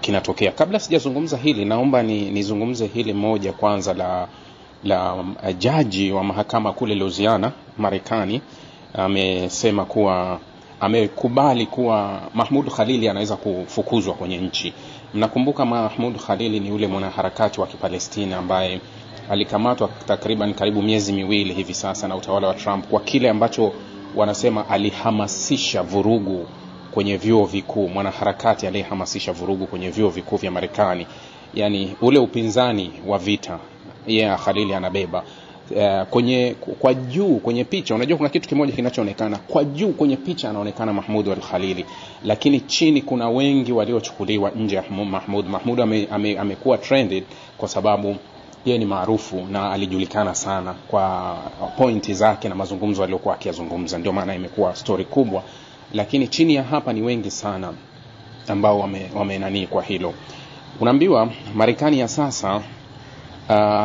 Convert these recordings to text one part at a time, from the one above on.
kinatokea. Kabla sijazungumza hili, naomba nizungumze hili moja kwanza la jaji wa mahakama kule Louisiana, Marekani. Amesema kuwa amekubali kuwa Mahmoud Khalili anaweza kufukuzwa kwenye nchi. Mnakumbuka Mahmoud Khalili ni yule mwanaharakati wa Kipalestina ambaye alikamatwa takriban karibu miezi miwili hivi sasa na utawala wa Trump kwa kile ambacho wanasema alihamasisha vurugu kwenye vyuo vikuu. Mwanaharakati aliyehamasisha vurugu kwenye vyuo vikuu vya Marekani, yani ule upinzani wa vita. Khalili anabeba kwa juu kwenye picha. Unajua kuna kitu kimoja kinachoonekana kwa juu kwenye picha, anaonekana Mahmoud al-Khalili, lakini chini kuna wengi waliochukuliwa nje ya Mahmoud. Amekuwa trended kwa sababu yeye ni maarufu na alijulikana sana kwa pointi zake na mazungumzo aliyokuwa akiyazungumza, ndio maana imekuwa story kubwa. Lakini chini ya hapa ni wengi sana ambao wamenani kwa hilo. Unaambiwa Marekani ya sasa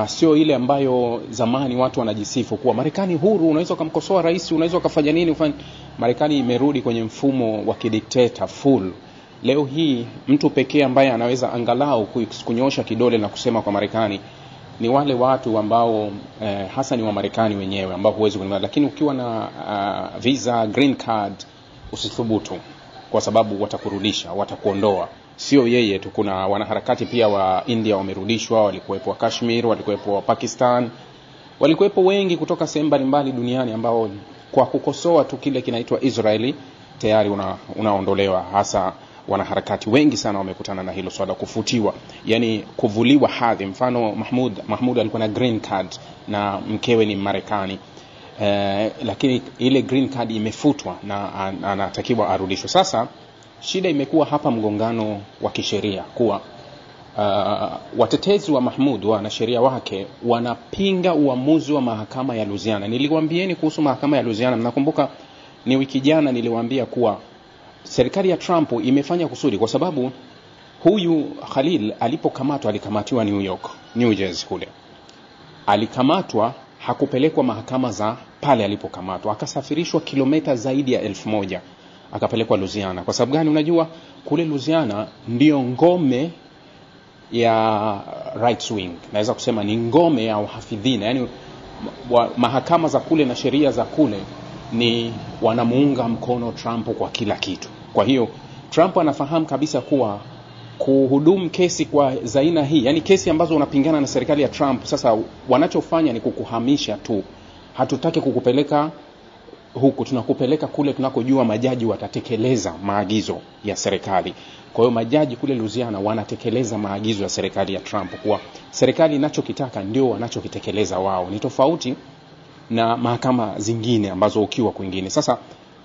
sio ile ambayo zamani watu wanajisifu kuwa Marekani huru, unaweza kumkosoa rais, unaweza kufanya nini Marekani imerudi kwenye mfumo wa kidikteta full. Leo hii mtu pekee ambaye anaweza angalau kunyosha kidole na kusema kwa Marekani ni wale watu ambao hasa ni wa Marekani wenyewe ambao huwezi kununua. Lakini ukiwa na visa, green card, usithubutu, kwa sababu watakurudisha, watakuondoa. Sio yeye tu, kuna wanaharakati pia wa India wamerudishwa, walikuwepo wa Kashmir, walikuwepo wa Pakistan, walikuwepo wengi kutoka sehemu mbalimbali duniani ambao kwa kukosoa tu kile kinaitwa Israeli tayari unaondolewa. Hasa wanaharakati wengi sana wamekutana na hilo swala, kufutiwa, yani kuvuliwa hadhi. Mfano Mahmoud alikuwa na green card na mkewe ni Marekani, lakini ile green card imefutwa na anatakiwa arudishwe. Sasa shida imekuwa hapa mgongano wa kisheria kuwa watetezi wa Mahmoud na sheria wake wanapinga uamuzi wa mahakama ya Louisiana. Niliwaambieni kuhusu mahakama ya Louisiana, mnakumbuka ni wiki jana niliwaambia kuwa serikali ya Trump imefanya kusudi, kwa sababu huyu Khalil alipokamatwa, alikamatiwa New Jersey kule. Alikamatwa, hakupelekwa mahakama za pale alipokamatwa, akasafirishwa kilomita zaidi ya 1000 akapelekwa Louisiana. Kwa sababu gani? Unajua kule Louisiana ndio ngome ya right wing, naweza kusema ni ngome ya uhafidhina, yani mahakama za kule na sheria za kule ni wanamuunga mkono Trump kwa kila kitu. Kwa hiyo Trump anafahamu kabisa kuwa kuhudumu kesi kwa zaina hii, yani kesi ambazo unapingana na serikali ya Trump, sasa wanachofanya ni kukuhamisha tu. Hatutaki kukupeleka huku, tunakupeleka kule tunakojua majaji watatekeleza maagizo ya serikali. Kwa hiyo majaji kule Louisiana wanatekeleza maagizo ya serikali ya Trump, kwa serikali inachokitaka ndio wanachokitekeleza wao. Ni tofauti na mahakama zingine ambazo ukiwa kwingine. Sasa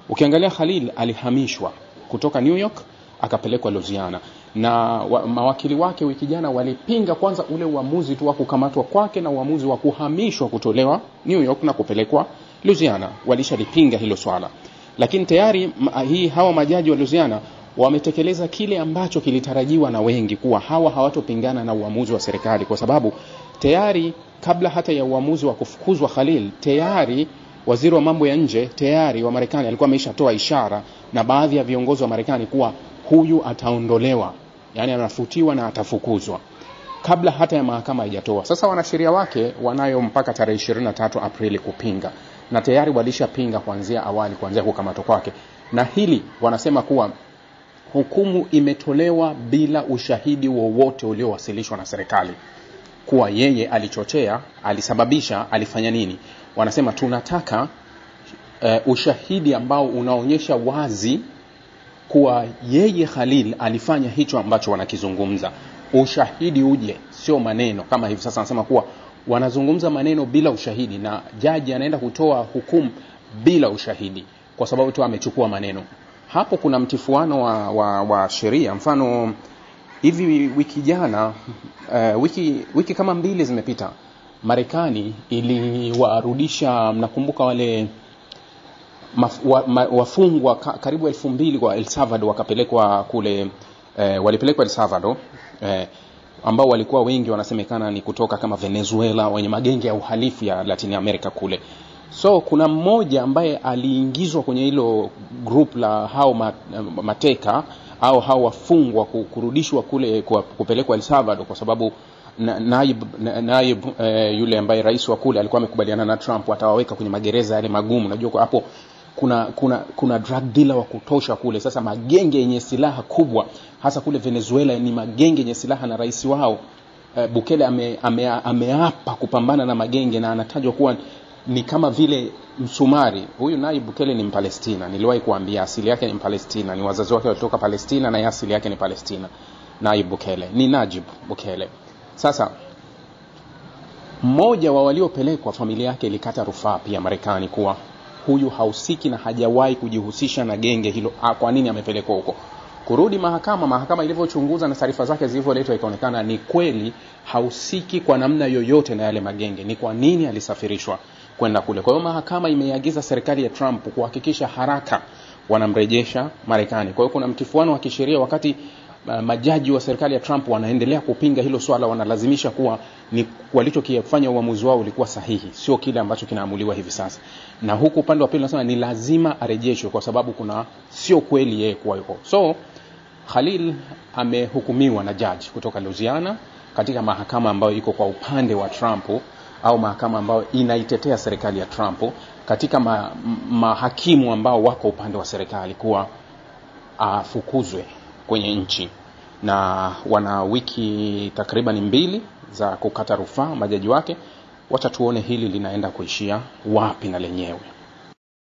ukiangalia Khalil alihamishwa kutoka New York akapelekwa Louisiana, na mawakili wake wiki jana walipinga kwanza ule uamuzi tu wa kukamatwa kwake na uamuzi wa kuhamishwa kutolewa New York na kupelekwa Louisiana. Walishalipinga hilo swala, lakini tayari hawa majaji wa Louisiana wametekeleza kile ambacho kilitarajiwa na wengi, kuwa hawatopingana na uamuzi wa serikali, kwa sababu tayari kabla hata ya uamuzi wa kufukuzwa Khalil, tayari waziri wa mambo ya nje tayari wa Marekani alikuwa ameshatoa ishara na baadhi ya viongozi wa Marekani kuwa huyu ataondolewa, yani anafutiwa na atafukuzwa, kabla hata ya mahakama haijatoa. Sasa wanasheria wake wanayo mpaka tarehe 23 Aprili kupinga, na tayari walishapinga kuanzia awali, kuanzia kukamatwa kwake. Na hili wanasema kuwa hukumu imetolewa bila ushahidi wowote uliowasilishwa na serikali, kuwa yeye alichochea, alisababisha, alifanya nini. Wanasema tunataka ushahidi ambao unaonyesha wazi kuwa yeye Khalil alifanya hicho ambacho wanakizungumza. Ushahidi uje, sio maneno kama hivi sasa. Wanasema kuwa wanazungumza maneno bila ushahidi, na jaji anaenda kutoa hukumu bila ushahidi kwa sababu tu amechukua maneno. Hapo kuna mtifuano wa sheria. Mfano hivi wiki jana, wiki kama 2 zimepita, Marekani iliwarudisha, mnakumbuka wale wafungwa karibu 2000 kwa El Salvador, wakapelekwa kule, walipelekwa El Salvador, ambao walikuwa wengi wanasemekana ni kutoka kama Venezuela, wenye magenge ya uhalifu ya Latin America kule. So kuna mmoja ambaye aliingizwa kwenye hilo group la hao mateka, au hao wafungwa kurudishwa kule kupelekwa El Salvador, kwa sababu naib yule ambaye rais wa kule alikuwa amekubaliana na Trump atawaweka kwenye magereza yale magumu. Unajua hapo kuna drug dealer wa kutosha kule. Sasa magenge yenye silaha kubwa hasa kule Venezuela ni magenge yenye silaha, na rais wao Bukele ameapa kupambana na magenge, na anatajwa kuwa ni kama vile msumari. Huyu Nayib Bukele ni Mpalestina, niliwahi kuambia asili yake ni Mpalestina, ni wazazi wake walitoka Palestina na asili yake ni Palestina. Nayib Bukele ni Najib Bukele. Sasa mmoja wa waliopelekwa, familia yake ilikata rufaa pia Marekani kuwa huyu hausiki na hajawahi kujihusisha na genge hilo. Kwa nini amepelekwa huko? Kurudi mahakama ilivyochunguza na taarifa zake zilivyoletwa, ikaonekana ni kweli hausiki kwa namna yoyote na yale magenge. Ni kwa nini alisafirishwa kwenda kule? Kwa hiyo mahakama imeiagiza serikali ya Trump kuhakikisha haraka wanamrejesha Marekani. Kwa hiyo kuna mtifuano wa kisheria wakati majaji wa serikali ya Trump wanaendelea kupinga hilo swala, wanalazimisha kuwa ni walichokifanya uamuzi wao ulikuwa sahihi, sio kile ambacho kinaamuliwa hivi sasa. Na huku upande wa pili wanasema ni lazima arejeshwe kwa sababu sio kweli yeye kuwa yuko. So Khalil amehukumiwa na judge kutoka Louisiana katika mahakama ambayo iko kwa upande wa Trump, au mahakama ambayo inaitetea serikali ya Trump, katika mahakimu ambao wako upande wa serikali, kuwa afukuzwe kwenye nchi, na wana wiki takriban 2 za kukata rufaa majaji wake. Wacha tuone hili linaenda kuishia wapi na lenyewe.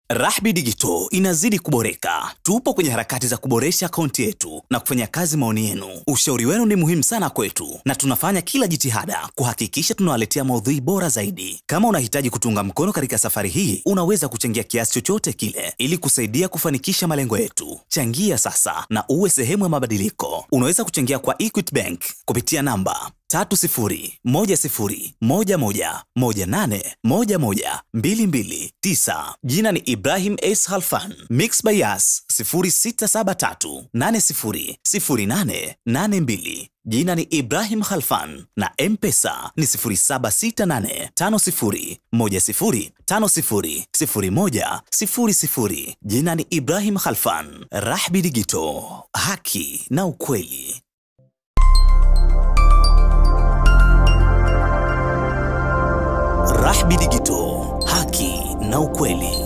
Rahby Digital inazidi kuboreka. Tupo kwenye harakati za kuboresha akaunti yetu na kufanya kazi maoni yenu. Ushauri wenu ni muhimu sana kwetu, na tunafanya kila jitihada kuhakikisha tunawaletea maudhui bora zaidi. Kama unahitaji kutunga mkono katika safari hii, unaweza kuchangia kiasi chochote kile ili kusaidia kufanikisha malengo yetu. Changia sasa na uwe sehemu ya mabadiliko. Unaweza kuchangia kwa Equity Bank kupitia namba 301018112229. Jina ni Ibrahim S. Khalfan. Mix by Yas 0673800882. Jina ni Ibrahim Khalfan, na M-Pesa ni 07685050500100. Jina ni Ibrahim Khalfan. Rahby Digital, haki na ukweli. Rahby Digital, haki na ukweli.